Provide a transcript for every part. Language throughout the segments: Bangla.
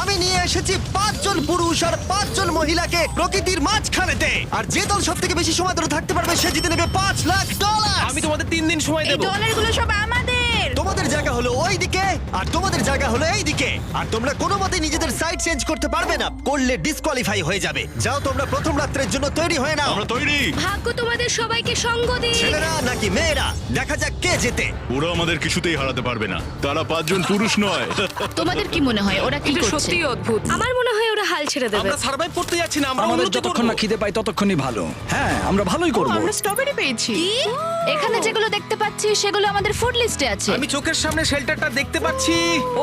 আমি নিয়ে এসেছি 5 জন পুরুষ আর 5 জন মহিলাকে প্রকৃতির মাঝখানেতে, আর যে দল সব থেকে বেশি সময় ধরে থাকতে পারবে সে জিতে নেবে $5,00,000। আমি তোমাদের 3 দিন সময় এই দেব। ডলারগুলো সব আমাদের। তোমাদের জায়গা হলো ওই দিকে আর তোমাদের জায়গা হলো এই দিকে, আর তোমরা কোনো মতে নিজেদের সাইড চেঞ্জ করতে পারবে না, করলে ডিসকোয়ালিফাই হয়ে যাবে। যাও তোমরা প্রথম রাত্রের জন্য তৈরি হয়ে নাও। আমরা তৈরি। ভাগ্য তোমাদের সবাইকে সঙ্গ দিক। ছেলেরা নাকি মেয়েরা, দেখা যাক কে জেতে। ওরা আমাদের কিছুতেই হারাতে পারবে না, তারা 5 জন পুরুষ নয়। তোমাদের কি মনে হয় ওরা কি করছে? সত্যি অদ্ভুত। আমার মনে হয় ওরা হাল ছেড়ে দেবে। আমরা সার্ভাইভ করতে যাচ্ছি না, আমরা আমাদের উন্নতি যতক্ষণ না করব। খিদে পাই ততক্ষণই ভালো। হ্যাঁ, আমরা ভালোই করব। আমরা স্ট্রবেরি পেয়েছি। এখানে যেগুলো দেখতে পাচ্ছি সেগুলো আমাদের ফুড লিস্টে আছে। আমি চোখের সামনে শেল্টারটা দেখতে পাচ্ছি।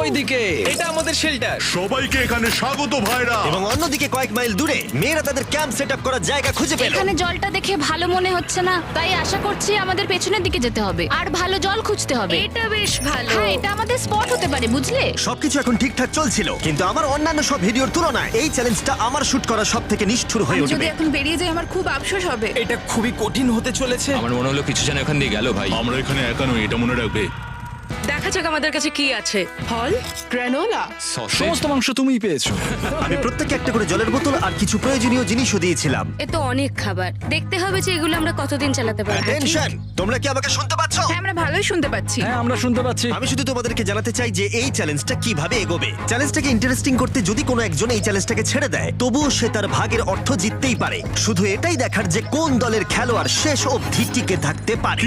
ওইদিকে এটা আমাদের শেল্টার। সবাইকে এখানে স্বাগত ভাইরা। এবং অন্যদিকে কয়েক মাইল দূরে মেয়েরা তাদের ক্যাম্প সেট আপ করার জায়গা খুঁজে পেল। এখানে জলটা দেখে ভালো মনে হচ্ছে না, তাই আশা করছি আমাদের পেছনের দিকে যেতে হবে আর ভালো জল খুঁজতে হবে। এটা বেশ ভালো। হ্যাঁ, এটা আমাদের স্পট হতে পারে, বুঝলে? সবকিছু এখন ঠিকঠাক চলছিল, কিন্তু আমার অন্যান্য সব ভিডিওর তুলনায় এই চ্যালেঞ্জটা আমার শুট করা সব থেকে নিষ্ঠুর হয়ে যদি উঠবে। এখন বেরিয়ে যাই আমার খুব আফসোস হবে। এটা খুবই কঠিন হতে চলেছে। আমার মনে হলো কিছু যেন এখান দিয়ে গেল ভাই। আমরা এখানে একা নই, এটা মনে রাখবে। দেখা যাক আমাদের কাছে কি আছে। ফল, গ্রানোলা। সমস্ত মাংস তুমিই পেয়েছো। আমি প্রত্যেককে একটা করে জলের বোতল আর কিছু প্রয়োজনীয় জিনিসও দিয়েছিলাম। এ তো অনেক খাবার। দেখতে হবে যে এগুলো আমরা কতদিন চালাতে পারবো। টেনশন, তোমরা কি আমাকে শুনতে পাচ্ছ? হ্যাঁ, আমরা ভালোই শুনতে পাচ্ছি। হ্যাঁ, আমরা শুনতে পাচ্ছি। আমি শুধু তোমাদেরকে জানাতে চাই যে এই চ্যালেঞ্জটা কিভাবে এগোবে। চ্যালেঞ্জটাকে ইন্টারেস্টিং করতে যদি কোনো একজন এই চ্যালেঞ্জটাকে ছেড়ে দেয়, তবুও সে তার ভাগের অর্থ জিততেই পারে। শুধু এটাই দেখার যে কোন দলের খেলোয়াড় শেষ অবধি টিকে থাকতে পারে।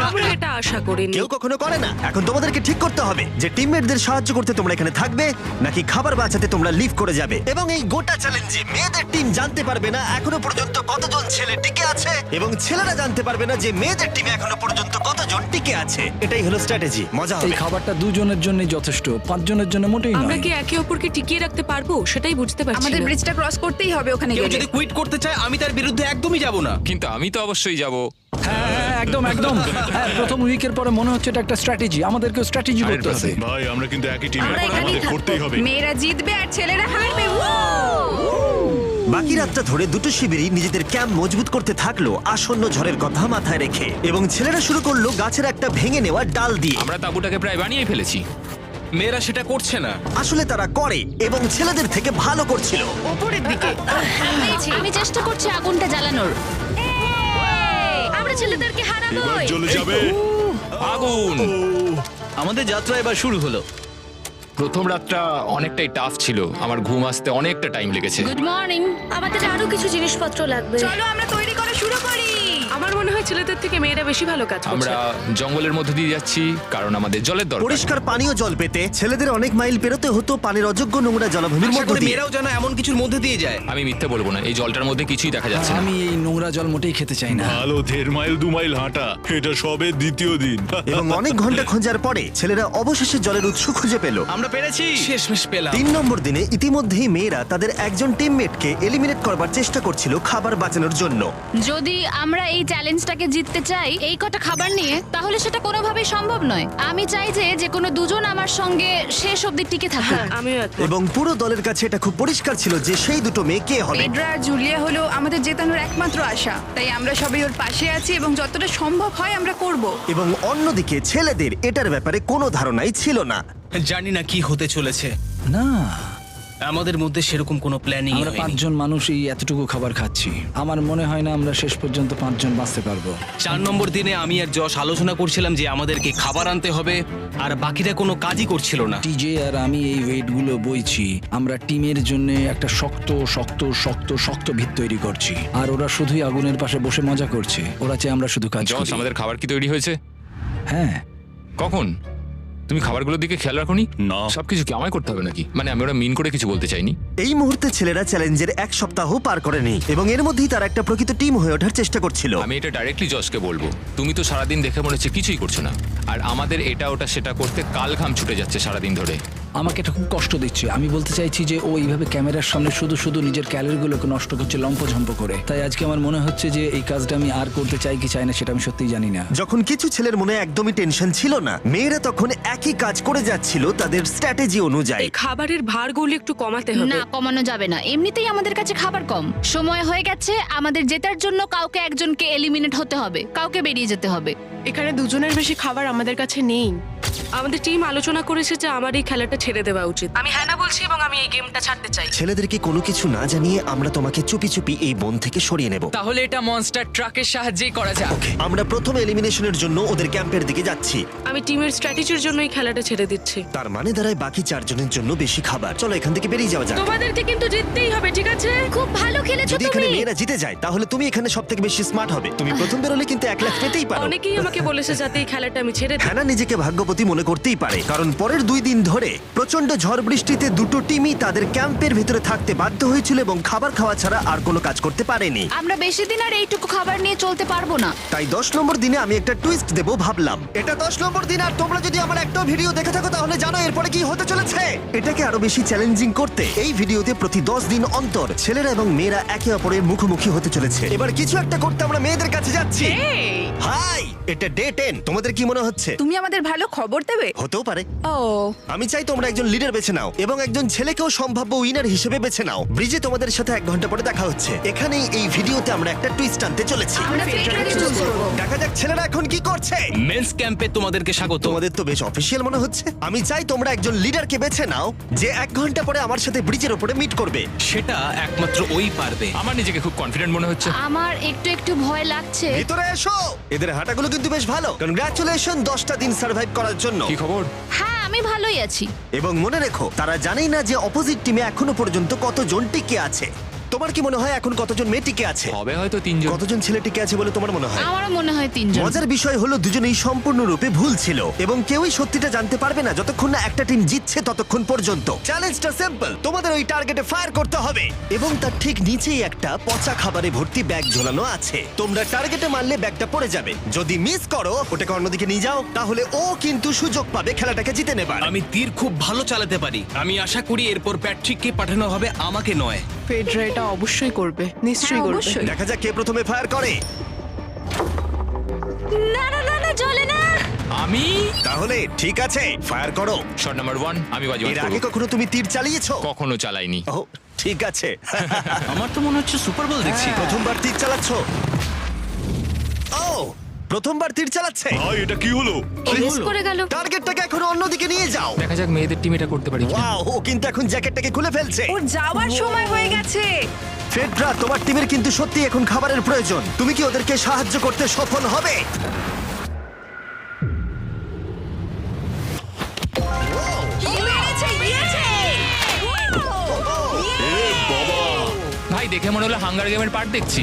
আমরা এটা আশা করিনি। কেউ কখনো করে না। এখন তোমাদেরকে ঠিক করতে হবে যে টিমমেটদের সাহায্য করতে তোমরা এখানে থাকবে নাকি খাবার বাঁচাতে তোমরা লিভ করে যাবে। এবং এই গোটা চ্যালেঞ্জে মেয়েদের টিম জানতে পারবে না এখনো পর্যন্ত কতজন ছেলে টিকে আছে, এবং ছেলেরা জানতে পারবে না যে মেয়েদের টিমে এখনো পর্যন্ত কতজন টিকে আছে। এটাই হলো স্ট্র্যাটেজি। মজা এই হবে। খাবারটা 2 জনের জন্যই যথেষ্ট, 5 জনের জন্য মোটেই আমরা নয়। কি একে অপরকে টিকিয়ে রাখতে পারবো সেটাই বুঝতে পারছি আমাদের না। ব্রিজটা ক্রস করতেই হবে ওখানে কেউ গেলে। যদি কুইট করতে চায় আমি তার বিরুদ্ধে একদমই যাব না। কিন্তু আমি তো অবশ্যই যাব। হ্যাঁ, হ্যাঁ, একদম একদম। হ্যাঁ, প্রথম উইকের পরে মনে হচ্ছে এটা একটা স্ট্র্যাটেজি। আমাদেরকেও স্ট্র্যাটেজি করতে হবে। ভাই আমরা কিন্তু একই টিমে, আমরা এখানেই আমাদের থাকবো। করতেই হবে। মেয়েরা জিতবে আর ছেলেরা হারবে। বাকি রাতটা ধরে দুটো শিবিরই নিজেদের ক্যাম্প মজবুত করতে থাকলো আসন্ন ঝড়ের কথা মাথায় রেখে, এবং ছেলেরা শুরু করলো গাছের একটা ভেঙে নেওয়া ডাল দিয়ে। আমরা তাঁবুটাকে প্রায় বানিয়ে ফেলেছি। মেয়েরা সেটা করছে না। আসলে তারা করে এবং ছেলেদের থেকে ভালো করছিল। উপরের দিকে। আমি চেষ্টা করছি আগুনটা জ্বালানোর। আমরা ছেলেদেরকে হারাবো। এবার চলে যাবে। আগুন। আমাদের যাত্রা এবার শুরু হলো। প্রথম রাতটা অনেকটাই টাফ ছিল, আমার ঘুম আসতে অনেকটা টাইম লেগেছে। Good morning. আমাদের আরো কিছু জিনিসপত্র লাগবে। চলো আমরা তৈরি করা শুরু করি। আমার মনে হয় ছেলেদের থেকে মেয়েরা বেশি ভালো কাজ করছে। আমরা জঙ্গলের মধ্যে দিয়ে যাচ্ছি কারণ আমাদের জলের দরকার। পরিষ্কার পানীয় জল পেতে ছেলেদের অনেক মাইল পেরোতে হতো পানির অযোগ্য নোংরা জলাভূমির আশা মধ্য করি দিয়ে। মেয়েরাও যেন এমন কিছুর মধ্যে দিয়ে যায়। আমি মিথ্যে বলবো না, এই জলটার মধ্যে কিছুই দেখা যাচ্ছে না। আমি এই নোংরা জল মোটেই খেতে চাই না। ভালো 1.5 মাইল 2 মাইল হাঁটা, এটা সবে দ্বিতীয় দিন। এবং অনেক ঘন্টা খোঁজার পরে ছেলেরা অবশেষে জলের উৎস খুঁজে পেল। আমরা পেরেছি। শেষমেশ পেলাম। 3 নম্বর দিনে ইতিমধ্যেই মেয়েরা তাদের একজন টিমমেটকে এলিমিনেট করবার চেষ্টা করছিল খাবার বাঁচানোর জন্য। যদি আমরা এই চ্যালেঞ্জটাকে জিততে চাই এই কটা খাবার নিয়ে, তাহলে সেটা কোনোভাবেই সম্ভব নয়। আমি চাই যে কোনো দুজন আমার সঙ্গে শেষ অবধি টিকে থাকুক। আমিও একমত। এবং পুরো দলের কাছে এটা খুব পরিষ্কার ছিল যে সেই দুটো মেয়ে কে হবে। পেড্রা আর জুলিয়া হলো আমাদের জেতানোর একমাত্র আশা, তাই আমরা সবাই ওর পাশে আছি এবং যতটা সম্ভব হয় আমরা করব। এবং অন্যদিকে ছেলেদের এটার ব্যাপারে কোনো ধারণাই ছিল না। জানি না কি হতে চলেছে। না, আমাদের মধ্যে সেরকম কোনো প্ল্যানিং আমরা 5 জন মানুষ এই এতটুকু খাবার খাচ্ছি। আমার মনে হয় না আমরা শেষ পর্যন্ত 5 জন বাঁচতে পারবো। 4 নম্বর দিনে আমি আর যশ আলোচনা করছিলাম যে আমাদেরকে খাবার আনতে হবে, আর বাকিরা কোনো কাজই করছিল না। টিজে আর আমি এই ওয়েটগুলো বইছি। আমরা টিমের জন্য একটা শক্ত শক্ত শক্ত শক্ত ভিত তৈরি করছি, আর ওরা শুধুই আগুনের পাশে বসে মজা করছে। ওরা চাই আমরা শুধু কাজ জস, করি। আমাদের খাবার কি তৈরি হয়েছে? হ্যাঁ, কখন? তুমি খাবারগুলোর দিকে খেয়াল রাখোনি? না। সবকিছু কি আমায় করতে হবে নাকি? মানে আমি ওরা মিন করে কিছু বলতে চাইনি। এই মুহূর্তে ছেলেরা চ্যালেঞ্জের 1 সপ্তাহ পার করেনি এবং এর মধ্যেই তারা একটা প্রকৃত টিম হয়ে ওঠার চেষ্টা করছিল। আমি এটা ডাইরেক্টলি জসকে বলবো। তুমি তো সারাদিন দেখে মনে হচ্ছে কিছুই করছো না, আর আমাদের এটা ওটা সেটা করতে কাল ঘাম ছুটে যাচ্ছে সারাদিন ধরে। আমাকে এটা খুব কষ্ট দিচ্ছে। আমি বলতে চাইছি যে ও এইভাবে ক্যামেরার সামনে শুধু শুধু নিজের ক্যালোরিগুলোকে নষ্ট করছে লম্পঝম্প করে। তাই আজকে আমার মনে হচ্ছে যে এই কাজটা আমি আর করতে চাই কি চাই না সেটা আমি সত্যিই জানি না। যখন কিছু ছেলের মনে একদমই টেনশন ছিল না, মেয়েরা তখন একই কাজ করে যাচ্ছিল তাদের স্ট্র্যাটেজি অনুযায়ী। এই খাবারের ভারগুলো একটু কমাতে হবে। না, কমানো যাবে না। এমনিতেই আমাদের কাছে খাবার কম। সময় হয়ে গেছে, আমাদের জেতার জন্য কাউকে একজনকে এলিমিনেট হতে হবে, কাউকে বেরিয়ে যেতে হবে। এখানে দুজনের বেশি খাবার আমাদের কাছে নেই। আমাদের টিম আলোচনা করেছে যে আমার এই খেলাটা ছেড়ে দেওয়া উচিত। আমি হ্যাঁ বলছি এবং আমি এই গেমটা ছাড়তে চাই। ছেলেদেরকে কোনো কিছু না জানিয়ে আমরা তোমাকে চুপি চুপি এই বন থেকে সরিয়ে নেব। তাহলে এটা মনস্টার ট্রাকের সাহায্যেই করা যাক। আমরা প্রথম এলিমিনেশনের জন্য ওদের ক্যাম্পের দিকে যাচ্ছি। আমি টিমের স্ট্র্যাটেজির জন্য এই খেলাটা ছেড়ে দিচ্ছি। তার মানে দাঁড়ায় বাকি 4 জনের জন্য বেশি খাবার। চলো এখান থেকে বেরিয়ে যাওয়া যাক। তোমাদেরকে কিন্তু জিততেই হবে, ঠিক আছে? খুব ভালো খেলেছো যদি এখানে তুমি। মেয়েরা জিতে যায় তাহলে তুমি এখানে সবথেকে বেশি স্মার্ট হবে। তুমি প্রথম বেরোলে কিন্তু 1 লাখ পেতেই পারো। অনেকেই আমাকে বলেছে যাতে এই খেলাটা আমি ছেড়ে দিই। হ্যানা নিজেকে ভাগ্যবতী মনে করতেই পারে, কারণ পরের 2 দিন ধরে প্রচন্ড ঝড় বৃষ্টিতে দুটো টিমই তাদের ক্যাম্পের ভিতরে থাকতে বাধ্য হয়েছিল এবং খাবার খাওয়া ছাড়া আর কোনো কাজ করতে পারেনি। আমরা বেশি দিন আর এইটুকু খাবার নিয়ে চলতে পারবো না। তাই 10 নম্বর দিনে আমি একটা টুইস্ট দেব ভাবলাম। এটা 10 নম্বর দিন আর তোমরা যদি আমার একটা ভিডিও দেখে থাকো তাহলে জানো এরপরে কি হতে চলেছে। এটাকে আরো বেশি চ্যালেঞ্জিং করতে এই ভিডিওতে প্রতি 10 দিন অন্তর ছেলেরা এবং মেয়েরা একে অপরের মুখোমুখি হতে চলেছে। এবার কিছু একটা করতে আমরা মেয়েদের কাছে যাচ্ছি। হাই, এটা ডে 10। তোমাদের কি মনে হচ্ছে? তুমি আমাদের ভালো খবর দেবে? হতেও পারে। ও আমি চাই তোমরা একজন লিডার বেছে নাও এবং একজন ছেলেকেও সম্ভাব্য উইনার হিসেবে বেছে নাও। ব্রিজে তোমাদের সাথে 1 ঘন্টা পরে দেখা হচ্ছে। এখানেই এই ভিডিওতে আমরা একটা টুইস্ট আনতে চলেছি। আমরা ফেডরারকে চুজ করব। দেখা যাক ছেলেরা এখন কি করছে। মেন্স ক্যাম্পে তোমাদেরকে স্বাগত। তোমাদের তো বেশ অফিসিয়াল মনে হচ্ছে। আমি চাই তোমরা একজন লিডারকে বেছে নাও যে 1 ঘন্টা পরে আমার সাথে ব্রিজের উপরে মিট করবে। সেটা একমাত্র ওই পারবে। আমার নিজেকে খুব কনফিডেন্ট মনে হচ্ছে। আমার একটু একটু ভয় লাগছে। ভিতরে এসো। এদের হাঁটাগুলো কিন্তু বেশ ভালো। কনগ্রাচুলেশন 10টা দিন সার্ভাইভ করার জন্য। কি খবর? হ্যাঁ আমি ভালোই আছি। এবং মনে রেখো তারা জানেই না যে অপোজিট টিমে এখনো পর্যন্ত কতজন টিকে আছে। তোমার কি মনে হয় এখন কতজন মেয়ে টিকে আছে? হবে হয়তো 3 জন। কতজন ছেলে টিকে আছে বলে তোমার মনে হয়? আমারও মনে হয় 3 জন। মজার বিষয় হলো দুজনেই সম্পূর্ণরূপে ভুল ছিল এবং কেউই সত্যিটা জানতে পারবে না যতক্ষণ না একটা টিম জিতছে ততক্ষণ পর্যন্ত। চ্যালেঞ্জটা সিম্পল, তোমাদের ওই টার্গেটে ফায়ার করতে হবে এবং তার ঠিক নিচেই একটা পচা খাবারে ভর্তি ব্যাগ ঝোলানো আছে। তোমরা টার্গেটে মারলে ব্যাগটা পড়ে যাবে। যদি মিস করো ওটাকে অন্যদিকে নিয়ে যাও তাহলে ও কিন্তু সুযোগ পাবে খেলাটাকে জিতে নেবার। আমি তীর খুব ভালো চালাতে পারি। আমি আশা করি এরপর প্যাট্রিককে পাঠানো হবে, আমাকে নয়। ফেডরা এটা অবশ্যই করবে, নিশ্চয়ই হ্যাঁ, করবে। অবশ্যই। দেখা যাক কে প্রথমে ফায়ার করে। না না না না চলে না। আমি তাহলে ঠিক আছে, ফায়ার করো। শট নাম্বার 1 আমি বাজি এর আগে কখনো তুমি তীর চালিয়েছো? কখনো চালাইনি। ও ঠিক আছে। আমার তো মনে হচ্ছে সুপার বল দেখছি। প্রথমবার তীর চালাচ্ছো? ও প্রথমবার তীর চালাচ্ছে। ভাই এটা কি হলো? মিস করে গেল। টার্গেটটাকে এখন অন্যদিকে নিয়ে যাও। দেখা যাক মেয়েদের টিম এটা করতে পারি কিনা। ওয়াও, ও কিন্তু এখন জ্যাকেটটাকে খুলে ফেলছে। ওর যাওয়ার সময় হয়ে গেছে। ফেডরা, তোমার টিমের কিন্তু সত্যি এখন খাবারের প্রয়োজন। তুমি কি ওদেরকে সাহায্য করতে সফল হবে? ভাই দেখে মনে হলো হাঙ্গার গেমের পার্ট দেখছি।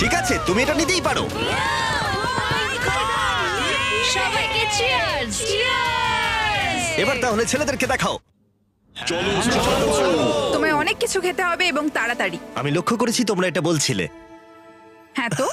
ঠিক আছে, তুমি এটা নিতেই পারো। সবাইকে চিয়ার্স। চিয়ার্স। এবার তাহলে ছেলেদেরকে দেখাও। তোমায় অনেক কিছু খেতে হবে এবং তাড়াতাড়ি। আমি লক্ষ্য করেছি তোমরা এটা বলছিলে। হ্যাঁ তো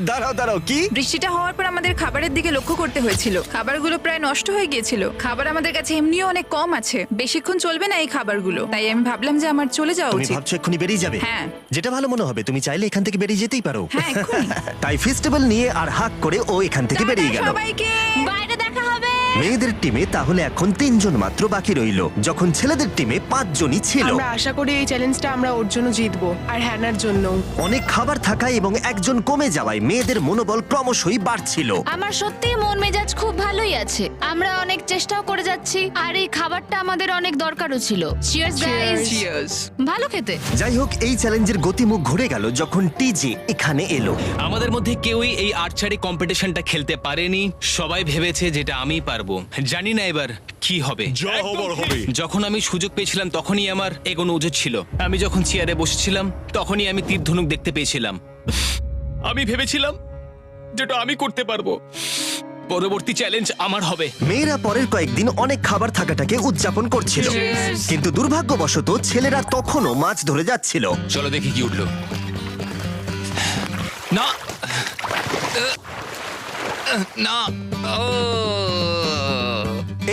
দাঁড়াও দাঁড়াও, কি? বৃষ্টিটা হওয়ার পর আমাদের খাবারের দিকে লক্ষ্য করতে হয়েছিল। খাবারগুলো প্রায় নষ্ট হয়ে গিয়েছিল। খাবার আমাদের কাছে এমনিও অনেক কম আছে, বেশিক্ষণ চলবে না এই খাবারগুলো। তাই আমি ভাবলাম যে আমার চলে যাওয়া তুমি উচিত। ভাবছো এক্ষুনি বেরিয়ে যাবে? হ্যাঁ। যেটা ভালো মনে হবে। তুমি চাইলে এখান থেকে বেরিয়ে যেতেই পারো। হ্যাঁ, এক্ষুনি। তাই ফেস্টিভ্যাল নিয়ে আর হাক করে ও এখান থেকে বেরিয়ে গেল। সবাইকে বাইরে দেখা হবে। মেয়েদের টিমে তাহলে এখন 3 জন মাত্র বাকি রইল, যখন ছেলেদের টিমে 5 জনই ছিল। আমরা আশা করি এই চ্যালেঞ্জটা আমরা ওর জন্য জিতবো আর হ্যানার জন্য। অনেক খাবার থাকায় এবং একজন কমে যাওয়ায় মেয়েদের মনোবল ক্রমশই বাড়ছিল। আমার সত্যিই মন মেজাজ খুব ভালোই আছে। আমরা অনেক চেষ্টাও করে যাচ্ছি আর এই খাবারটা আমাদের অনেক দরকারও ছিল। Cheers guys. চিয়ার্স। ভালো খেতে। যাই হোক, এই চ্যালেঞ্জের গতিমুখ ঘুরে গেল যখন টিজে এখানে এলো। আমাদের মধ্যে কেউই এই আর্চারি কম্পিটিশনটা খেলতে পারেনি। সবাই ভেবেছে যেটা আমি পারবো। জানি না এবার কি হবে। যা হবার হবে। যখন আমি সুযোগ পেয়েছিলাম তখনই আমার এগোনো উচিত ছিল। আমি যখন চেয়ারে বসেছিলাম তখনই আমি তীর ধনুক দেখতে পেয়েছিলাম। আমি ভেবেছিলাম যেটা আমি করতে পারবো। পরবর্তী চ্যালেঞ্জ আমার হবে। মেয়েরা পরের কয়েকদিন অনেক খাবার থাকাটাকে উদযাপন করছিল, কিন্তু দুর্ভাগ্যবশত ছেলেরা তখনও মাছ ধরে যাচ্ছিল। চলো দেখি কি উঠলো। না না ও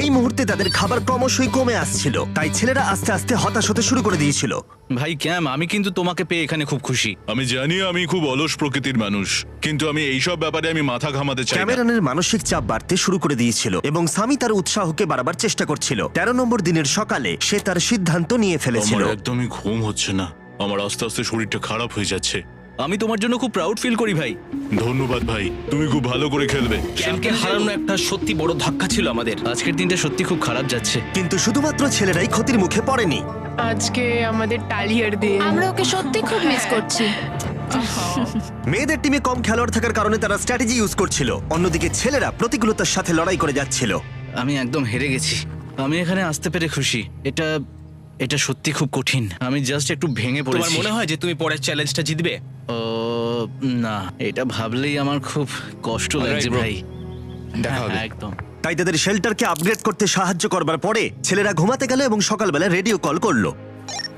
এই মুহূর্তে তাদের খাবার ক্রমশই কমে আসছিল, তাই ছেলেরা আস্তে আস্তে হতাশ হতে শুরু করে দিয়েছিল। ভাই ক্যাম, আমি কিন্তু তোমাকে পেয়ে এখানে খুব খুশি। আমি জানি আমি খুব অলস প্রকৃতির মানুষ, কিন্তু আমি এইসব ব্যাপারে আমি মাথা ঘামাতে চাই না। ক্যামেরনের মানসিক চাপ বাড়তে শুরু করে দিয়েছিল এবং সামি তার উৎসাহকে বাড়াবার চেষ্টা করছিল। 13 নম্বর দিনের সকালে সে তার সিদ্ধান্ত নিয়ে ফেলেছিল। আমার একদমই ঘুম হচ্ছে না। আমার আস্তে আস্তে শরীরটা খারাপ হয়ে যাচ্ছে। আমি তোমার জন্য খুব প্রাউড ফিল করি ভাই। ধন্যবাদ ভাই, তুমি খুব ভালো করে খেলবে। ক্যাম্পকে হারানো একটা সত্যি বড় ধাক্কা ছিল আমাদের। আজকের দিনটা সত্যি খুব খারাপ যাচ্ছে। কিন্তু শুধুমাত্র ছেলেরাই ক্ষতির মুখে পড়েনি। আজকে আমাদের টালিয়ার দিন। আমরা ওকে সত্যি খুব মিস করছি। মেয়েদের টিমে কম খেলোয়াড় থাকার কারণে তারা স্ট্র্যাটেজি ইউজ করছিল, অন্যদিকে ছেলেরা প্রতিকূলতার সাথে লড়াই করে যাচ্ছিল। আমি একদম হেরে গেছি। আমি এখানে আসতে পেরে খুশি। এটা সত্যি খুব কঠিন। আমি জাস্ট একটু ভেঙে তোমার পড়েছি। মনে হয় যে তুমি পরের চ্যালেঞ্জটা জিতবে? ও না, এটা ভাবলেই আমার খুব কষ্ট লাগছে bro. ভাই। দেখা হবে। হ্যাঁ, একদম। তাই তাদের শেল্টারকে আপগ্রেড করতে সাহায্য করবার পরে ছেলেরা ঘুমাতে গেল এবং সকালবেলা রেডিও কল করলো।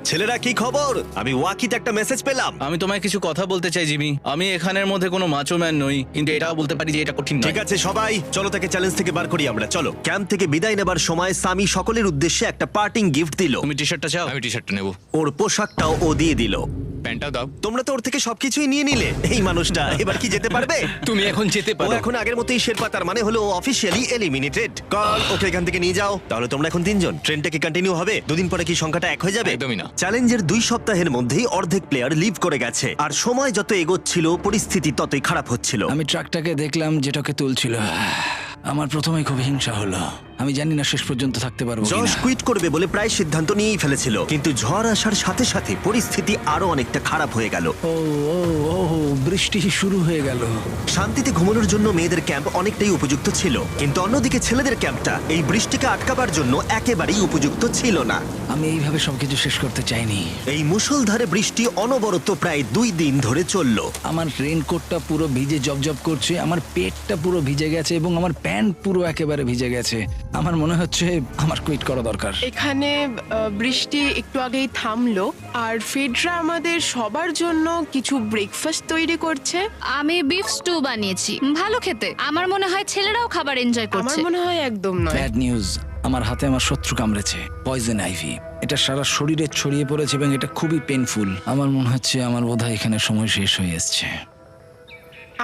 ছেলেরা, কি খবর? আমি ওয়াকিতে একটা মেসেজ পেলাম। আমি তোমায় কিছু কথা বলতে চাই জিমি। আমি এখানের মধ্যে কোনো মাচো ম্যান নই, কিন্তু এটাও বলতে পারি যে এটা কঠিন নয়। ঠিক আছে সবাই, চলো তাকে চ্যালেঞ্জ থেকে বার করি আমরা। চলো। ক্যাম্প থেকে বিদায় নেবার সময় সামি সকলের উদ্দেশ্যে একটা পার্টিং গিফট দিল। তুমি টি শার্টটা চাও? আমি টি শার্টটা নেবো, ওর পোশাকটাও ও দিয়ে দিল। প্যান্টটাও দাও। তোমরা তো ওর থেকে সবকিছুই নিয়ে নিলে। এই মানুষটা এবার কি যেতে পারবে? তুমি এখন যেতে ও পারো। এখন আগের মতোই শেরপা, তার মানে হলো অফিসিয়ালি এলিমিনেটেড। কল ওকে এখান থেকে নিয়ে যাও। তাহলে তোমরা এখন 3 জন। ট্রেনটা কি কন্টিনিউ হবে? দুদিন পরে কি সংখ্যাটা 1 হয়ে যাবে? একদমই না। চ্যালেঞ্জের 2 সপ্তাহের মধ্যেই অর্ধেক প্লেয়ার লিভ করে গেছে, আর সময় যত এগোচ্ছিল পরিস্থিতি ততই খারাপ হচ্ছিল। আমি ট্রাকটাকে দেখলাম যেটাকে তুলছিল। আমার প্রথমে খুব হিংসা হলো। আমি জানি না শেষ পর্যন্ত থাকতে পারবো জশ কিনা। কুইট করবে বলে প্রায় সিদ্ধান্ত নিয়েই ফেলেছিল, কিন্তু ঝড় আসার সাথে সাথে পরিস্থিতি আরো অনেকটা খারাপ হয়ে গেল। ও ও ও বৃষ্টি শুরু হয়ে গেল। শান্তিতে ঘুমানোর জন্য মেয়েদের ক্যাম্প অনেকটাই উপযুক্ত ছিল, কিন্তু অন্যদিকে ছেলেদের ক্যাম্পটা এই বৃষ্টিকে আটকাবার জন্য একেবারেই উপযুক্ত ছিল না। আমি এইভাবে সবকিছু শেষ করতে চাইনি। এই মুষলধারে বৃষ্টি অনবরত প্রায় 2 দিন ধরে চলল। আমার রেনকোটটা পুরো ভিজে জবজব করছে, আমার পেটটা পুরো ভিজে গেছে এবং আমার প্যান্ট পুরো একেবারে ভিজে গেছে। আমার মনে হচ্ছে আমার কুইট করা দরকার। এখানে বৃষ্টি একটু আগেই থামলো, আর ফেডরা আমাদের সবার জন্য কিছু ব্রেকফাস্ট তৈরি করছে। আমি বিফ স্টু বানিয়েছি, ভালো খেতে। আমার মনে হয় ছেলেরাও খাবার এনজয় আমার করছে। মনে হয় একদম নয়। ব্যাড নিউজ, আমার হাতে আমার শত্রু কামড়েছে, পয়জন আইভি। এটা সারা শরীরে ছড়িয়ে পড়েছে এবং এটা খুবই পেইনফুল। আমার মনে হচ্ছে আমার বোধহয় এখানে সময় শেষ হয়ে এসছে।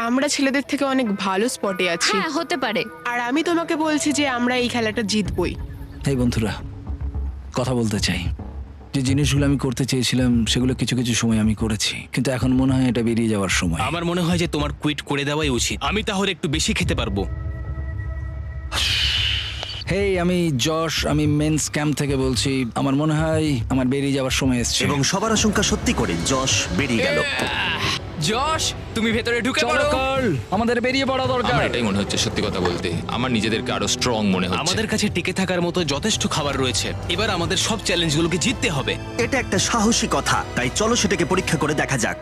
আমরা ছেলেদের থেকে অনেক ভালো স্পটে আছি, হ্যাঁ, হতে পারে। আর আমি তোমাকে বলছি যে আমরা এই খেলাটা জিতবই। এই বন্ধুরা, কথা বলতে চাই। যে জিনিসগুলো আমি করতে চেয়েছিলাম সেগুলো কিছু কিছু সময় আমি করেছি, কিন্তু এখন মনে হয় এটা বেরিয়ে যাওয়ার সময়। আমার মনে হয় যে তোমার কুইট করে দেওয়াই উচিত। আমি তাহলে একটু বেশি খেতে পারবো। হেই, আমি যশ, আমি মেন্স ক্যাম্প থেকে বলছি। আমার মনে হয় আমার বেরিয়ে যাওয়ার সময় এসছে। এবং সবার আশঙ্কা সত্যি করে যশ বেরিয়ে গেল। যশ, তুমি ভেতরে ঢুকে চলো পড়ো। কার্ল, আমাদের বেরিয়ে পড়া দরকার। আমার এটাই মনে হচ্ছে, সত্যি কথা বলতে আমার নিজেদেরকে আরো স্ট্রং মনে হচ্ছে। আমাদের কাছে টিকে থাকার মতো যথেষ্ট খাবার রয়েছে। এবার আমাদের সব চ্যালেঞ্জগুলোকে জিততে হবে। এটা একটা সাহসী কথা, তাই চলো সেটাকে পরীক্ষা করে দেখা যাক।